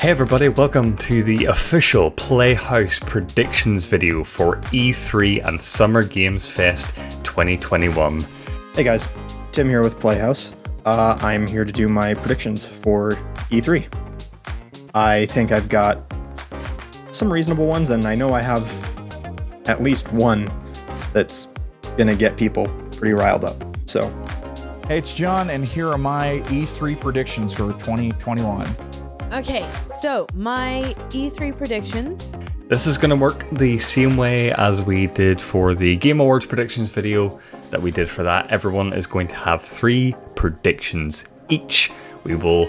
Hey everybody, welcome to the official Playhouse predictions video for E3 and Summer Games Fest 2021. Hey guys, Tim here with Playhouse. I'm here to do my predictions for E3. I think I've got some reasonable ones, and I know I have at least one that's gonna get people pretty riled up. So, hey, it's John, and here are my E3 predictions for 2021. Okay, so my E3 predictions. This is going to work the same way as we did for the Game Awards predictions video that we did for that. Everyone is going to have 3 predictions each. We will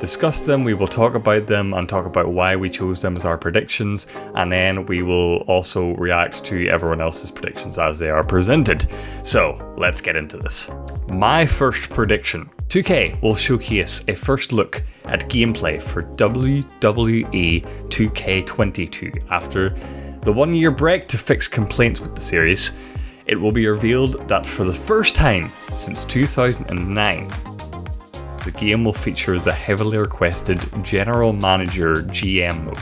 discuss them, we will talk about them and talk about why we chose them as our predictions, and then we will also react to everyone else's predictions as they are presented. So let's get into this. My first prediction: 2K will showcase a first look at gameplay for WWE 2K22 after the 1-year break to fix complaints with the series. It will be revealed that for the first time since 2009, the game will feature the heavily requested General Manager GM mode.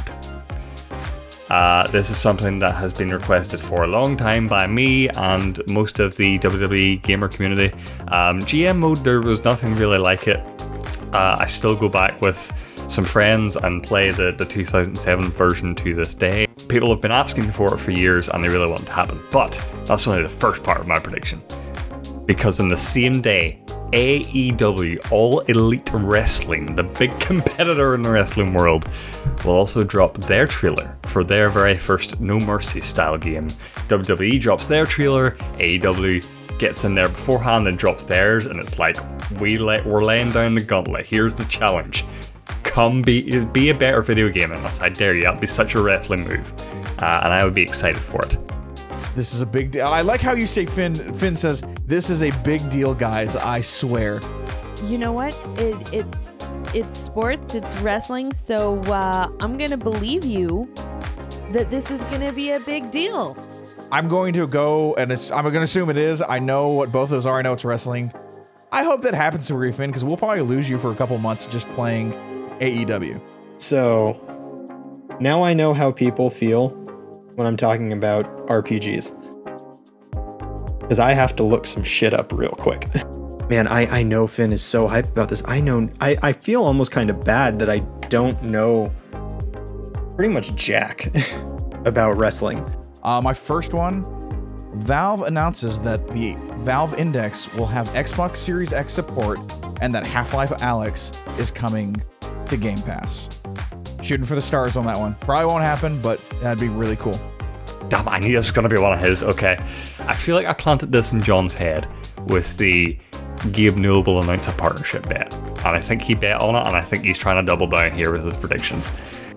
This is something that has been requested for a long time by me and most of the WWE gamer community. GM mode, there was nothing really like it. I still go back with some friends and play the 2007 version to this day. People have been asking for it for years and they really want it to happen. But that's only the first part of my prediction. Because in the same day, AEW, All Elite Wrestling, the big competitor in the wrestling world, will also drop their trailer for their very first No Mercy style game. WWE drops their trailer, AEW gets in there beforehand and drops theirs, and it's like, we're laying down the gauntlet. Here's the challenge. Come be a better video game than us. I dare you. That'd be such a wrestling move, and I would be excited for it. This is a big deal. I like how you say Finn says, this is a big deal, guys, I swear. You know what? It's sports, it's wrestling, so I'm gonna believe you that this is gonna be a big deal. I'm going to go, and I'm going to assume it is. I know what both those are. I know it's wrestling. I hope that happens to Finn, because we'll probably lose you for a couple months just playing AEW. So now I know how people feel when I'm talking about RPGs, because I have to look some shit up real quick. Man, I know Finn is so hyped about this. I feel almost kind of bad that I don't know pretty much jack about wrestling. My first one, Valve announces that the Valve Index will have Xbox Series X support and that Half-Life Alyx is coming to Game Pass. Shooting for the stars on that one. Probably won't happen, but that'd be really cool. Damn, I knew this was going to be one of his. Okay. I feel like I planted this in John's head with the Gabe Newell will announce a partnership bet. And I think he bet on it, and I think he's trying to double down here with his predictions.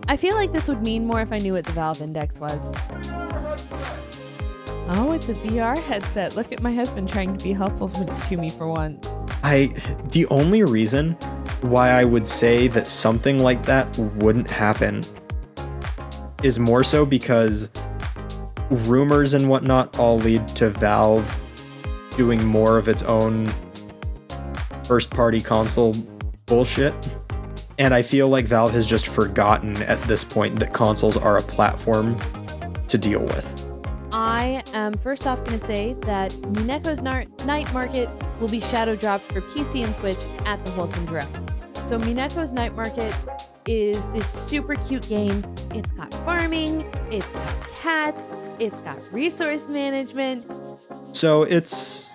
I feel like this would mean more if I knew what the Valve Index was. Oh, it's a VR headset. Look at my husband trying to be helpful to me for once. The only reason why I would say that something like that wouldn't happen is more so because rumors and whatnot all lead to Valve doing more of its own first-party console bullshit. And I feel like Valve has just forgotten at this point that consoles are a platform to deal with. I am first off going to say that Mineko's Night Market will be shadow dropped for PC and Switch at the Wholesome Direct. So Mineko's Night Market is this super cute game. It's got farming, it's got cats, it's got resource management. So it's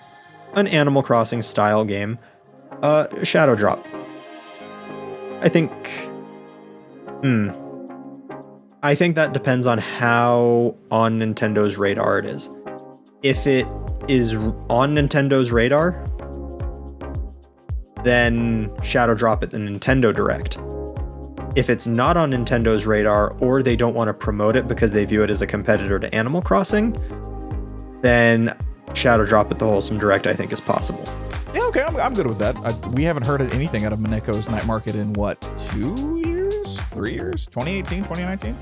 an Animal Crossing style game. Shadow drop. I think that depends on how on Nintendo's radar it is. If it is on Nintendo's radar, then shadow drop at the Nintendo Direct. If it's not on Nintendo's radar, or they don't want to promote it because they view it as a competitor to Animal Crossing, then shadow drop at the Wholesome Direct I think is possible. Yeah, okay, I'm good with that. We haven't heard anything out of Mineko's Night Market in, 2 years? 3 years? 2018, 2019?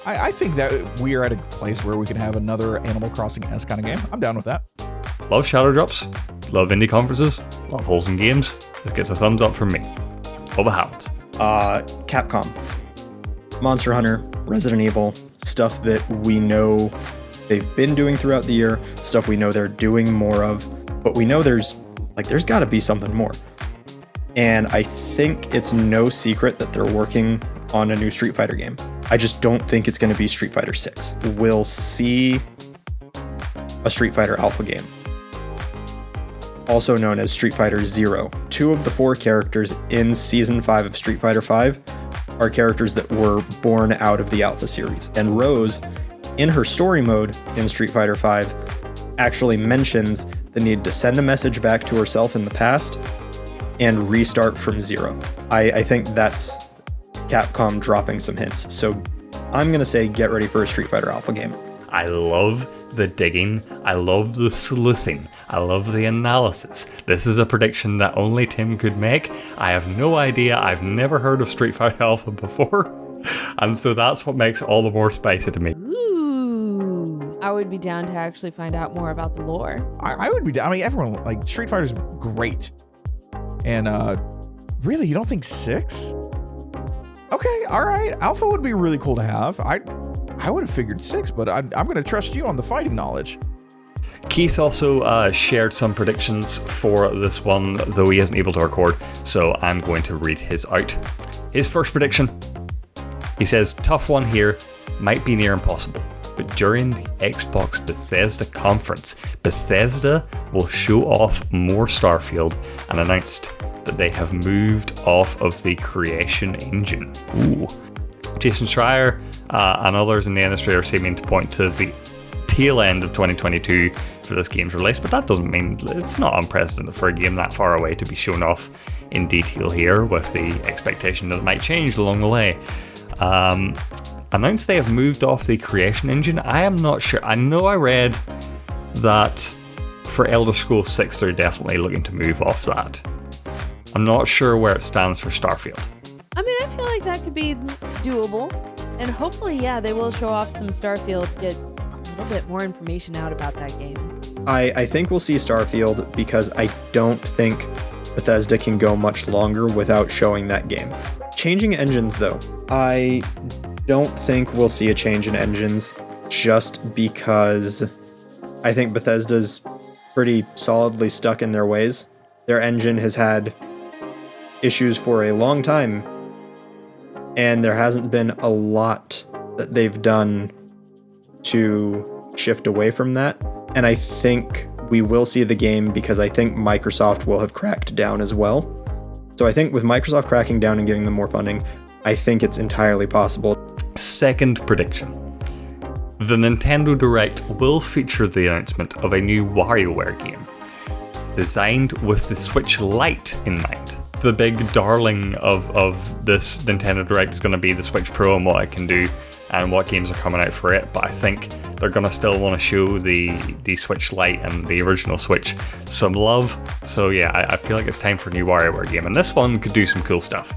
I think that we are at a place where we can have another Animal Crossing-esque kind of game. I'm down with that. Love shadow drops, love indie conferences, love wholesome games. This gets a thumbs up from me. Hope it happens. Capcom, Monster Hunter, Resident Evil, stuff that we know they've been doing throughout the year, stuff we know they're doing more of, but we know there's got to be something more. And I think it's no secret that they're working on a new Street Fighter game. I just don't think it's going to be Street Fighter 6. We'll see a Street Fighter Alpha game, also known as Street Fighter Zero. 2 of the 4 characters in Season 5 of Street Fighter V are characters that were born out of the Alpha series. And Rose, in her story mode in Street Fighter V, actually mentions the need to send a message back to herself in the past and restart from zero. I think that's Capcom dropping some hints. So I'm going to say get ready for a Street Fighter Alpha game. I love the digging. I love the sleuthing. I love the analysis. This is a prediction that only Tim could make. I have no idea. I've never heard of Street Fighter Alpha before. And so that's what makes it all the more spicy to me. Ooh, I would be down to actually find out more about the lore. I would be down. I mean, everyone, like, Street Fighter's great. And really, you don't think 6? Okay, all right. Alpha would be really cool to have. I would have figured 6, but I'm going to trust you on the fighting knowledge. Keith also shared some predictions for this one, though he isn't able to record, so I'm going to read his out. His first prediction, he says, tough one here, might be near impossible, but during the Xbox Bethesda conference, Bethesda will show off more Starfield and announced that they have moved off of the creation engine. Ooh. Jason Schreier and others in the industry are seeming to point to the tail end of 2022 for this game's release, but that doesn't mean it's not unprecedented for a game that far away to be shown off in detail here, with the expectation that it might change along the way. Announced they have moved off the creation engine. I am not sure. I know I read that for Elder Scrolls 6 they're definitely looking to move off that. I'm not sure where it stands for Starfield. I mean, I feel like that could be doable. And hopefully, yeah, they will show off some Starfield, get a little bit more information out about that game. I think we'll see Starfield because I don't think Bethesda can go much longer without showing that game. Changing engines, though, I don't think we'll see a change in engines just because I think Bethesda's pretty solidly stuck in their ways. Their engine has had issues for a long time, and there hasn't been a lot that they've done to shift away from that. And I think we will see the game because I think Microsoft will have cracked down as well. So I think with Microsoft cracking down and giving them more funding, I think it's entirely possible. Second prediction. The Nintendo Direct will feature the announcement of a new WarioWare game, designed with the Switch Lite in mind. The big darling of this Nintendo Direct is going to be the Switch Pro and what it can do and what games are coming out for it, but I think they're going to still want to show the Switch Lite and the original Switch some love. So yeah, I feel like it's time for a new WarioWare game, and this one could do some cool stuff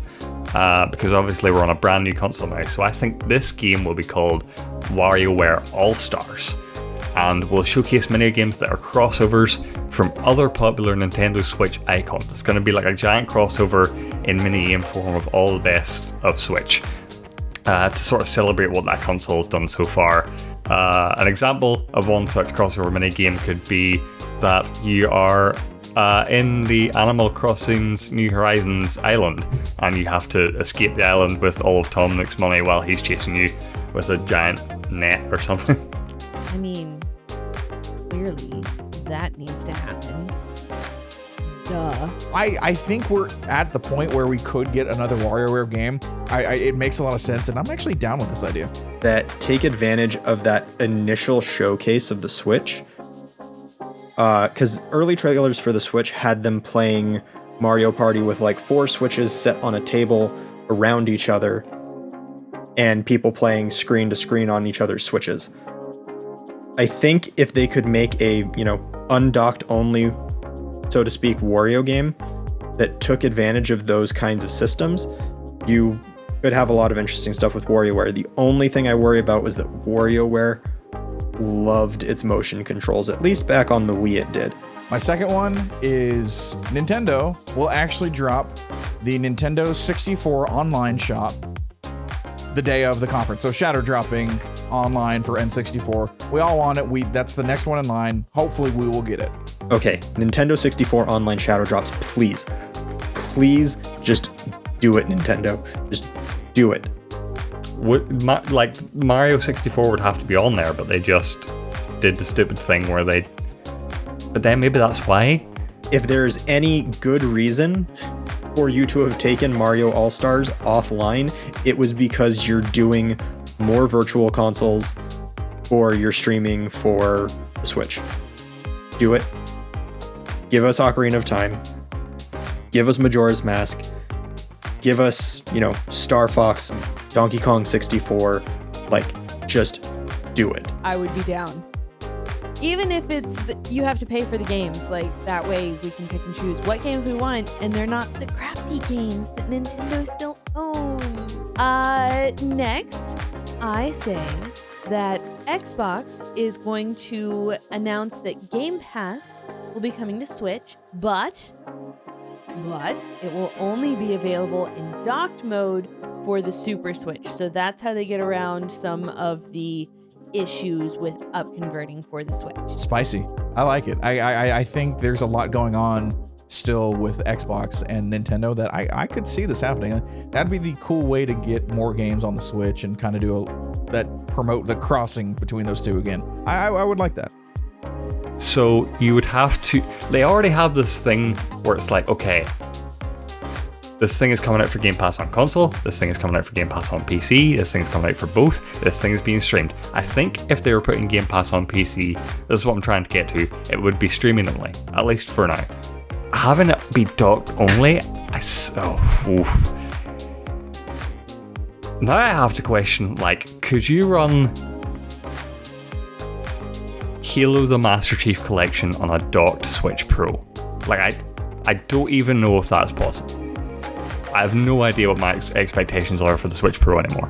because obviously we're on a brand new console now, so I think this game will be called WarioWare All-Stars, and will showcase mini games that are crossovers from other popular Nintendo Switch icons. It's going to be like a giant crossover in mini-game form of all the best of Switch to sort of celebrate what that console has done so far. An example of one such crossover mini-game could be that you are in the Animal Crossing's New Horizons island, and you have to escape the island with all of Tom Nook's money while he's chasing you with a giant net or something. I mean, clearly that needs to happen. Duh. I think we're at the point where we could get another WarioWare game. It makes a lot of sense, and I'm actually down with this idea. That take advantage of that initial showcase of the Switch. Because early trailers for the Switch had them playing Mario Party with like 4 Switches set on a table around each other, and people playing screen to screen on each other's Switches. I think if they could make a, undocked only, so to speak, Wario game that took advantage of those kinds of systems, you could have a lot of interesting stuff with WarioWare. The only thing I worry about was that WarioWare loved its motion controls, at least back on the Wii it did. My second one is Nintendo will actually drop the Nintendo 64 online shop the day of the conference. So shadow dropping online for N64. We all want it. That's the next one in line. Hopefully we will get it. Okay, Nintendo 64 online shadow drops, please. Please just do it, Nintendo. Just do it. Like Mario 64 would have to be on there, but they just did the stupid thing where they... But then maybe that's why? If there's any good reason for you to have taken Mario All-Stars offline, it was because you're doing more virtual consoles or you're streaming for the Switch. Do it. Give us Ocarina of Time. Give us Majora's Mask. Give us, Star Fox, Donkey Kong 64. Like, just do it. I would be down. Even if you have to pay for the games, like that way we can pick and choose what games we want, and they're not the crappy games that Nintendo still owns. Next, I say that Xbox is going to announce that Game Pass will be coming to Switch, but it will only be available in docked mode for the Super Switch. So that's how they get around some of the issues with upconverting for the Switch. Spicy. I like it. I think there's a lot going on still with Xbox and Nintendo that I could see this happening. That'd be the cool way to get more games on the Switch and kind of promote the crossing between those two again. I would like that. So you would have to... They already have this thing where it's like, okay, this thing is coming out for Game Pass on console, this thing is coming out for Game Pass on PC, this thing is coming out for both, this thing is being streamed. I think if they were putting Game Pass on PC, this is what I'm trying to get to, it would be streaming only, at least for now. Having it be docked only, Now I have to question, like, could you run Halo the Master Chief Collection on a docked Switch Pro? Like, I don't even know if that's possible. I have no idea what my expectations are for the Switch Pro anymore.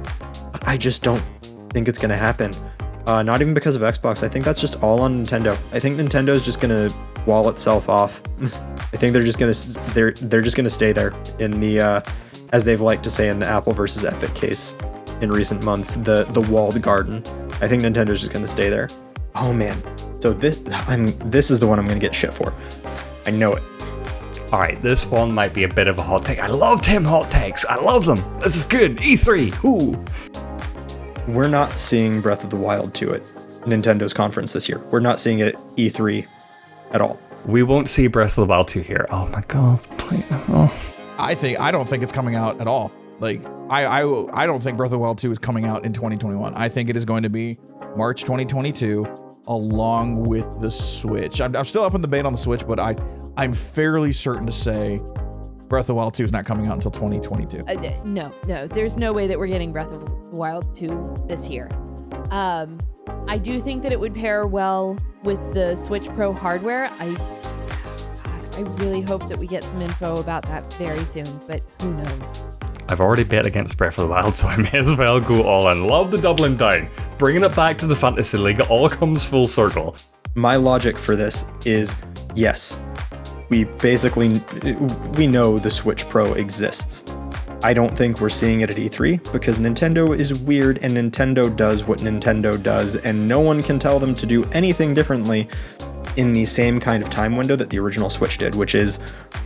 I just don't think it's going to happen. Not even because of Xbox. I think that's just all on Nintendo. I think Nintendo's just going to wall itself off. I think they're just going to stay there in the as they've liked to say in the Apple versus Epic case in recent months, the walled garden. I think Nintendo's just going to stay there. Oh man. So this is the one I'm going to get shit for. I know it. Alright, this one might be a bit of a hot take. I love Tim hot takes. I love them. This is good. E3. Ooh. We're not seeing Breath of the Wild 2 at Nintendo's conference this year. We're not seeing it at E3 at all. We won't see Breath of the Wild 2 here. Oh my god. I don't think it's coming out at all. Like, I don't think Breath of the Wild 2 is coming out in 2021. I think it is going to be March 2022 along with the Switch. I'm still up in the debate on the Switch, but I'm fairly certain to say Breath of the Wild 2 is not coming out until 2022. No, there's no way that we're getting Breath of the Wild 2 this year. I do think that it would pair well with the Switch Pro hardware. I really hope that we get some info about that very soon, but who knows? I've already bet against Breath of the Wild, so I may as well go all in. Love the doubling down. Bringing it back to the Fantasy League, it all comes full circle. My logic for this is, yes, we know the Switch Pro exists. I don't think we're seeing it at E3 because Nintendo is weird and Nintendo does what Nintendo does, and no one can tell them to do anything differently in the same kind of time window that the original Switch did, which is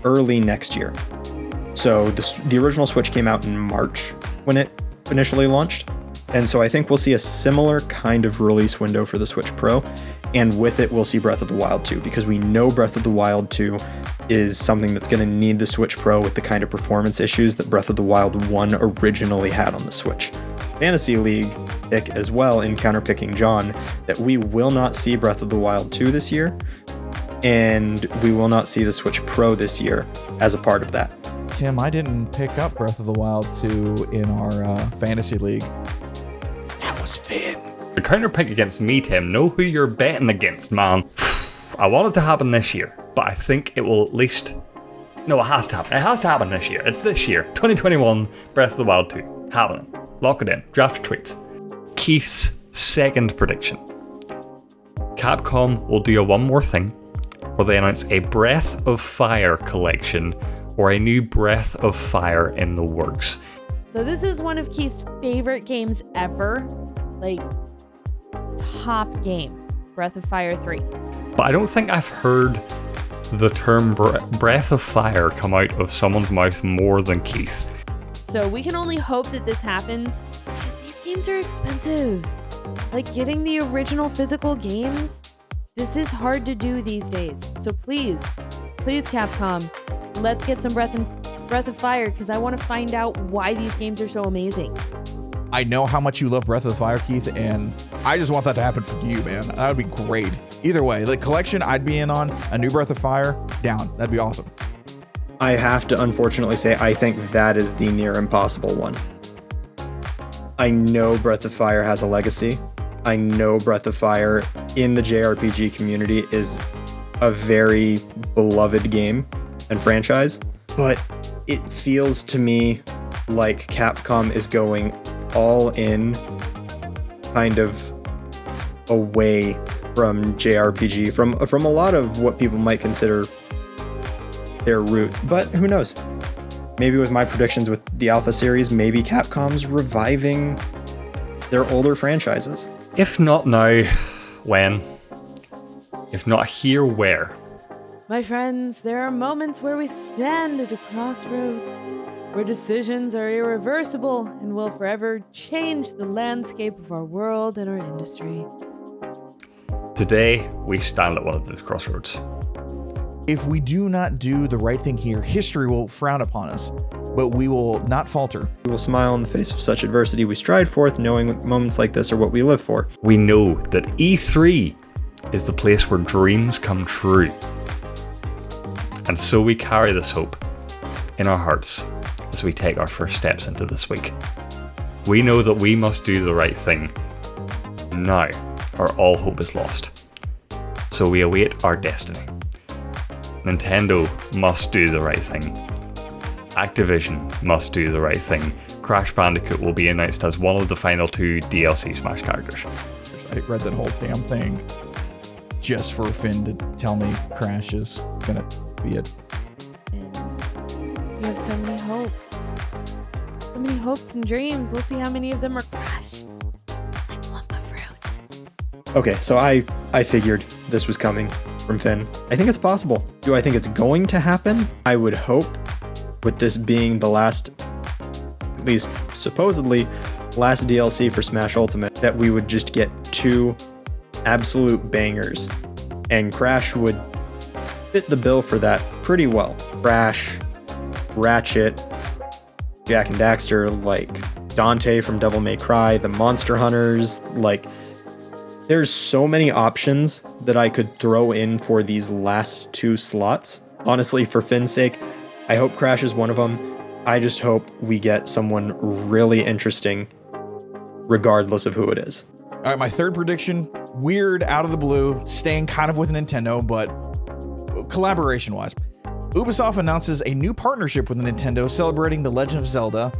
early next year. So the original Switch came out in March when it initially launched, and so I think we'll see a similar kind of release window for the Switch Pro, and with it we'll see Breath of the Wild 2, because we know Breath of the Wild 2 is something that's going to need the Switch Pro with the kind of performance issues that Breath of the Wild 1 originally had on the Switch. Fantasy League pick as well, in counterpicking John, that we will not see Breath of the Wild 2 this year, and we will not see the Switch Pro this year as a part of that. Tim, I didn't pick up Breath of the Wild 2 in our Fantasy League. That was Finn. The counterpick against me, Tim. Know who you're betting against, man. I want it to happen this year, but I think it will at least... No, it has to happen. It has to happen this year. It's this year. 2021, Breath of the Wild 2. Happening. Lock it in. Draft your tweets. Keith's second prediction. Capcom will do a one more thing, where they announce a Breath of Fire collection or a new Breath of Fire in the works. So this is one of Keith's favorite games ever. Like, top game, Breath of Fire 3. But I don't think I've heard the term Breath of Fire come out of someone's mouth more than Keith. So we can only hope that this happens because these games are expensive. Like, getting the original physical games, this is hard to do these days. So please Capcom, let's get some Breath of Fire, because I want to find out why these games are so amazing. I know how much you love Breath of the Fire, Keith, and I just want that to happen for you, man. That would be great. Either way, the collection I'd be in on, a new Breath of Fire, down. That'd be awesome. I have to unfortunately say I think that is the near impossible one. I know Breath of Fire has a legacy. I know Breath of Fire in the JRPG community is a very beloved game and franchise, but it feels to me like Capcom is going all in, kind of away from JRPG, from a lot of what people might consider their roots. But who knows? Maybe with my predictions with the Alpha series, maybe Capcom's reviving their older franchises. If not now, when? If not here, where? My friends, there are moments where we stand at a crossroads, where decisions are irreversible and will forever change the landscape of our world and our industry. Today, we stand at one of those crossroads. If we do not do the right thing here, history will frown upon us, but we will not falter. We will smile in the face of such adversity. We stride forth knowing moments like this are what we live for. We know that E3 is the place where dreams come true. And so we carry this hope in our hearts as we take our first steps into this week. We know that we must do the right thing now, or all hope is lost. So we await our destiny. Nintendo must do the right thing. Activision must do the right thing. Crash Bandicoot will be announced as one of the final 2 DLC Smash characters. I read that whole damn thing just for Finn to tell me Crash is gonna be it. And you have so many hopes. So many hopes and dreams. We'll see how many of them are crushed like lump of fruit. Okay, so I figured this was coming from Finn. I think it's possible. Do I think it's going to happen? I would hope, with this being the last, at least supposedly, last DLC for Smash Ultimate, that we would just get 2 absolute bangers. And Crash would fit the bill for that pretty well. Crash, Ratchet, Jak and Daxter, like Dante from Devil May Cry, the Monster Hunters, like there's so many options that I could throw in for these last 2 slots. Honestly, for Finn's sake, I hope Crash is one of them. I just hope we get someone really interesting, regardless of who it is. All right, my third prediction, weird, out of the blue, staying kind of with Nintendo, but collaboration-wise. Ubisoft announces a new partnership with Nintendo celebrating The Legend of Zelda,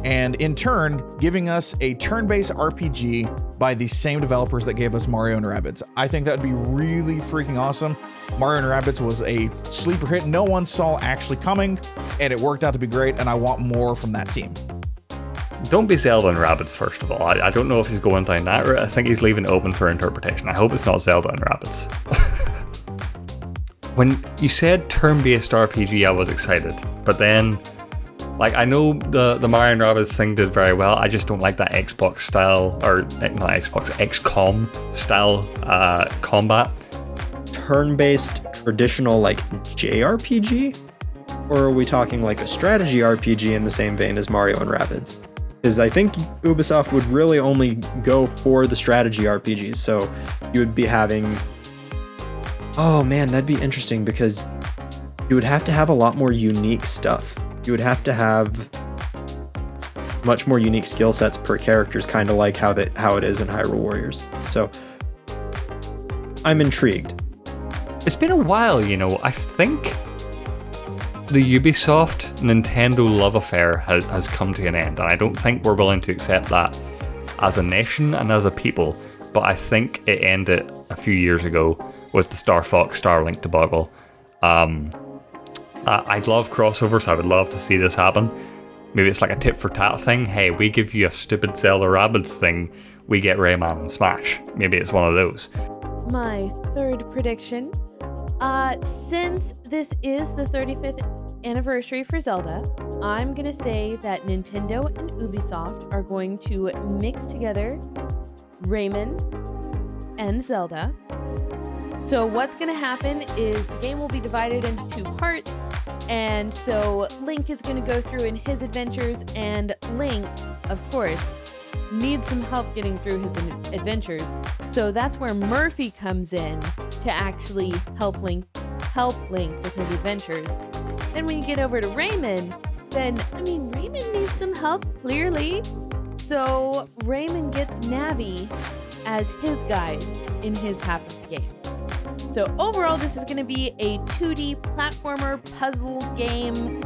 and in turn, giving us a turn-based RPG by the same developers that gave us Mario & Rabbids. I think that'd be really freaking awesome. Mario & Rabbids was a sleeper hit no one saw actually coming, and it worked out to be great, and I want more from that team. Don't be Zelda and Rabbids, first of all. I don't know if he's going down that route. I think he's leaving it open for interpretation. I hope it's not Zelda and Rabbids. When you said turn-based RPG, I was excited. But then, like, I know the Mario & Rabbids thing did very well. I just don't like that Xbox style, or not Xbox, XCOM style combat. Turn-based, traditional, like, JRPG? Or are we talking like a strategy RPG in the same vein as Mario & Rabbids? Because I think Ubisoft would really only go for the strategy RPGs. So you would be having... Oh man, that'd be interesting because you would have to have a lot more unique stuff. You would have to have much more unique skill sets per characters, kind of like how it is in Hyrule Warriors. So I'm intrigued. It's been a while, you know. I think the Ubisoft Nintendo love affair has come to an end, and I don't think we're willing to accept that as a nation and as a people. But I think it ended a few years ago with the Star Fox Starlink debacle. I'd love crossovers. I would love to see this happen. Maybe it's like a tit for tat thing. Hey, we give you a stupid Zelda Rabbids thing, we get Rayman and Smash. Maybe it's one of those. My third prediction. Since this is the 35th anniversary for Zelda, I'm going to say that Nintendo and Ubisoft are going to mix together Rayman and Zelda. So what's going to happen is the game will be divided into two parts, and so Link is going to go through in his adventures, and Link, of course, needs some help getting through his adventures. So that's where Murphy comes in to actually help Link with his adventures. Then when you get over to Rayman, Rayman needs some help, clearly. So Rayman gets Navi as his guide in his half of the game. So overall, this is going to be a 2D platformer puzzle game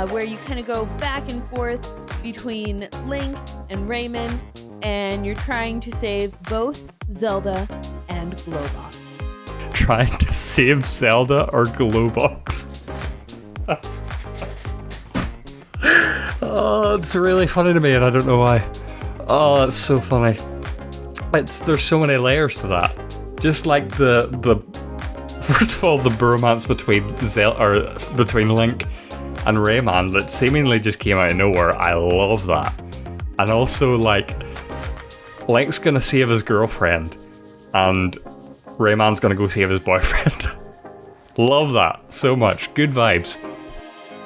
where you kind of go back and forth between Link and Rayman, and you're trying to save both Zelda and Glowbox. Trying to save Zelda or Glowbox? Oh, it's really funny to me, and I don't know why. Oh, that's so funny. There's so many layers to that. Just like the first of all, the bromance between Link and Rayman that seemingly just came out of nowhere. I love that. And also, like, Link's gonna save his girlfriend, and Rayman's gonna go save his boyfriend. Love that so much. Good vibes.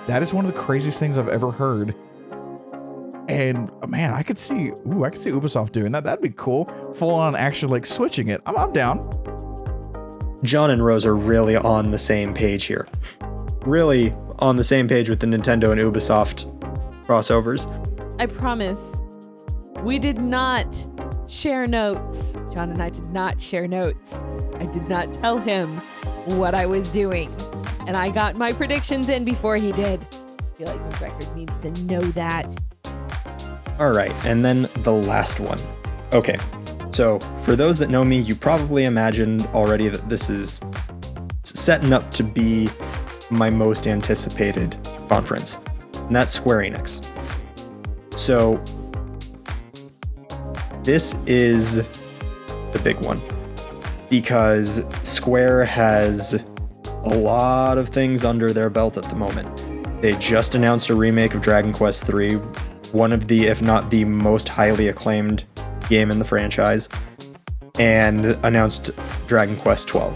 That is one of the craziest things I've ever heard. And man, I could see Ubisoft doing that. That'd be cool. Full on action, like switching it. I'm down. John and Rose are really on the same page here. Really on the same page with the Nintendo and Ubisoft crossovers. I promise, we did not share notes. John and I did not share notes. I did not tell him what I was doing. And I got my predictions in before he did. I feel like the record needs to know that. All right, and then the last one. Okay, so for those that know me, you probably imagined already that this is setting up to be my most anticipated conference, and that's Square Enix. So this is the big one because Square has a lot of things under their belt at the moment. They just announced a remake of Dragon Quest III, one of the, if not the most highly acclaimed game in the franchise, and announced Dragon Quest XII.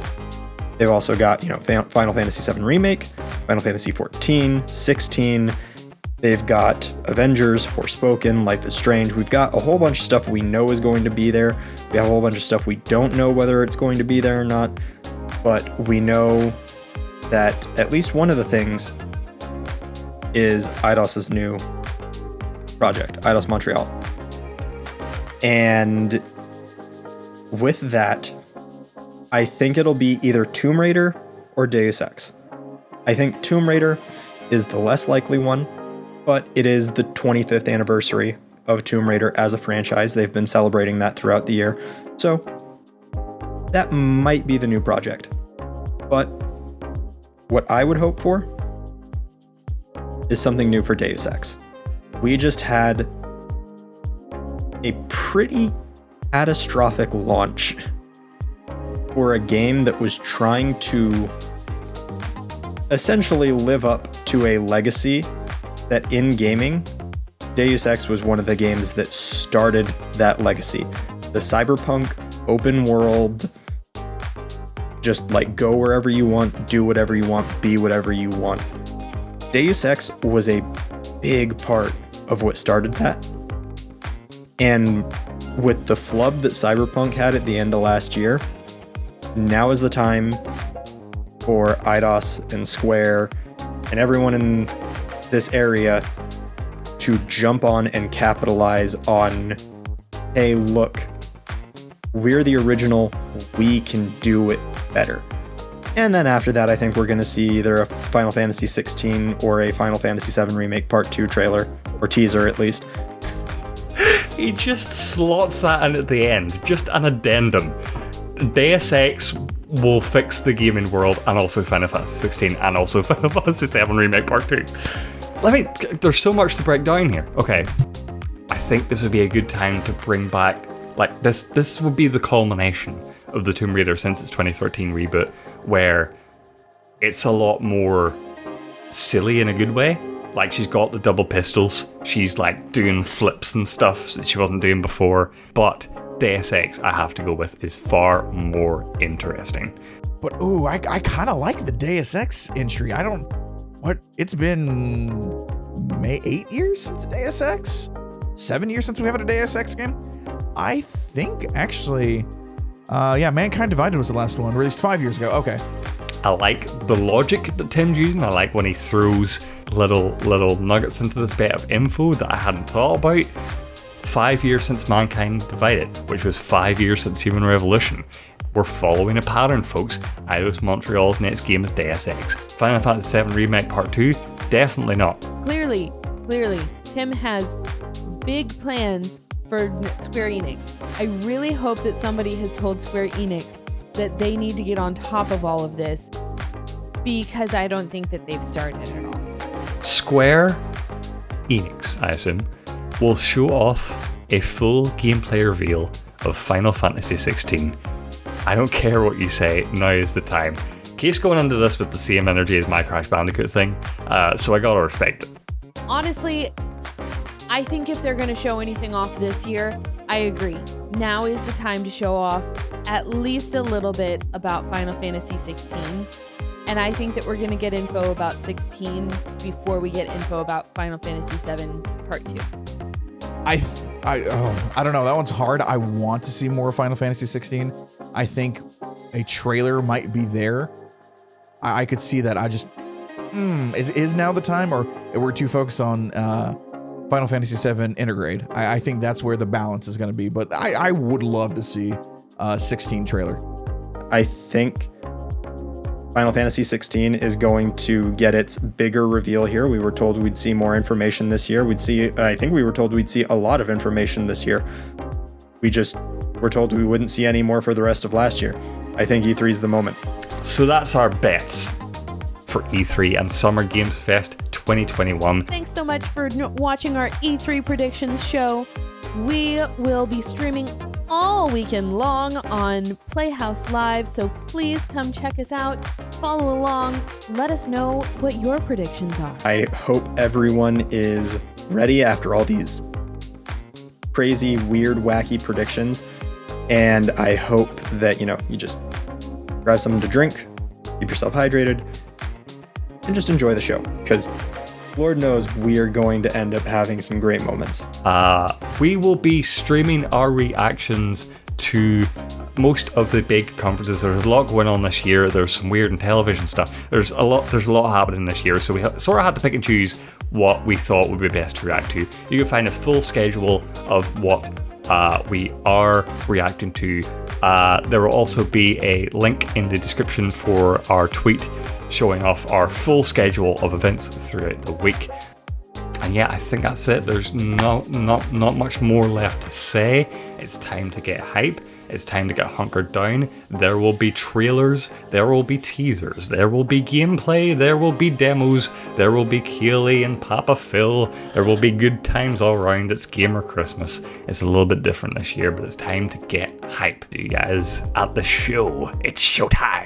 They've also got, Final Fantasy VII Remake, Final Fantasy XIV, 16. They've got Avengers, Forspoken, Life is Strange. We've got a whole bunch of stuff we know is going to be there. We have a whole bunch of stuff we don't know whether it's going to be there or not, but we know that at least one of the things is Eidos's new project, Eidos Montreal. And with that, I think it'll be either Tomb Raider or Deus Ex. I think Tomb Raider is the less likely one, but it is the 25th anniversary of Tomb Raider as a franchise. They've been celebrating that throughout the year. So that might be the new project. But what I would hope for is something new for Deus Ex. We just had a pretty catastrophic launch for a game that was trying to essentially live up to a legacy that in gaming, Deus Ex was one of the games that started that legacy. The cyberpunk open world, just like go wherever you want, do whatever you want, be whatever you want. Deus Ex was a big part of what started that. And with the flub that Cyberpunk had at the end of last year, now is the time for Eidos and Square and everyone in this area to jump on and capitalize on, hey, look, we're the original, we can do it better. And then after that, I think we're going to see either a Final Fantasy 16 or a Final Fantasy 7 Remake Part 2 trailer, or teaser at least. He just slots that in at the end, just an addendum. Deus Ex will fix the gaming world, and also Final Fantasy 16, and also Final Fantasy 7 Remake Part 2. There's so much to break down here. Okay, I think this would be a good time to bring back, like, this would be the culmination of the Tomb Raider since its 2013 reboot, where it's a lot more silly in a good way. Like, she's got the double pistols, she's like doing flips and stuff that she wasn't doing before, but Deus Ex, I have to go with, is far more interesting. But I kind of like the Deus Ex entry. It's been 8 years since Deus Ex? 7 years since we have a Deus Ex game? I think, actually, Mankind Divided was the last one, released 5 years ago. Okay. I like the logic that Tim's using. I like when he throws little nuggets into this bit of info that I hadn't thought about. 5 years since Mankind Divided, which was 5 years since Human Revolution. We're following a pattern, folks. Eidos Montreal's next game is Deus Ex. Final Fantasy 7 Remake Part 2? Definitely not. Clearly, Tim has big plans for Square Enix. I really hope that somebody has told Square Enix that they need to get on top of all of this, because I don't think that they've started at all. Square Enix, I assume, will show off a full gameplay reveal of Final Fantasy 16. I don't care what you say, now is the time. Case going into this with the same energy as my Crash Bandicoot thing, so I gotta respect it. Honestly, I think if they're going to show anything off this year, I agree. Now is the time to show off at least a little bit about Final Fantasy 16. And I think that we're going to get info about 16 before we get info about Final Fantasy 7 Part 2. I don't know. That one's hard. I want to see more Final Fantasy 16. I think a trailer might be there. I could see that. I just... Is now the time, or we're too focused on Final Fantasy 7 Intergrade? I think that's where the balance is going to be. But I would love to see a 16 trailer. I think Final Fantasy 16 is going to get its bigger reveal here. We were told we'd see more information this year. I think we were told we'd see a lot of information this year. We just were told we wouldn't see any more for the rest of last year. I think E3 is the moment. So that's our bets for E3 and Summer Games Fest 2021. Thanks so much for watching our E3 predictions show. We will be streaming all weekend long on Playhouse Live, so please come check us out, follow along, let us know what your predictions are. I hope everyone is ready after all these crazy, weird, wacky predictions, and I hope that, you just grab something to drink, keep yourself hydrated, and just enjoy the show, because Lord knows we are going to end up having some great moments. We will be streaming our reactions to most of the big conferences. There's a lot going on this year. There's some weird and television stuff. There's a lot happening this year, so we sort of had to pick and choose what we thought would be best to react to. You can find a full schedule of what we are reacting to. There will also be a link in the description for our tweet showing off our full schedule of events throughout the week. And yeah, I think that's it. There's not much more left to say. It's time to get hype. It's time to get hunkered down. There will be trailers. There will be teasers. There will be gameplay. There will be demos. There will be Kaylee and Papa Phil. There will be good times all around. It's Gamer Christmas. It's a little bit different this year, but it's time to get hype. See you guys at the show. It's showtime.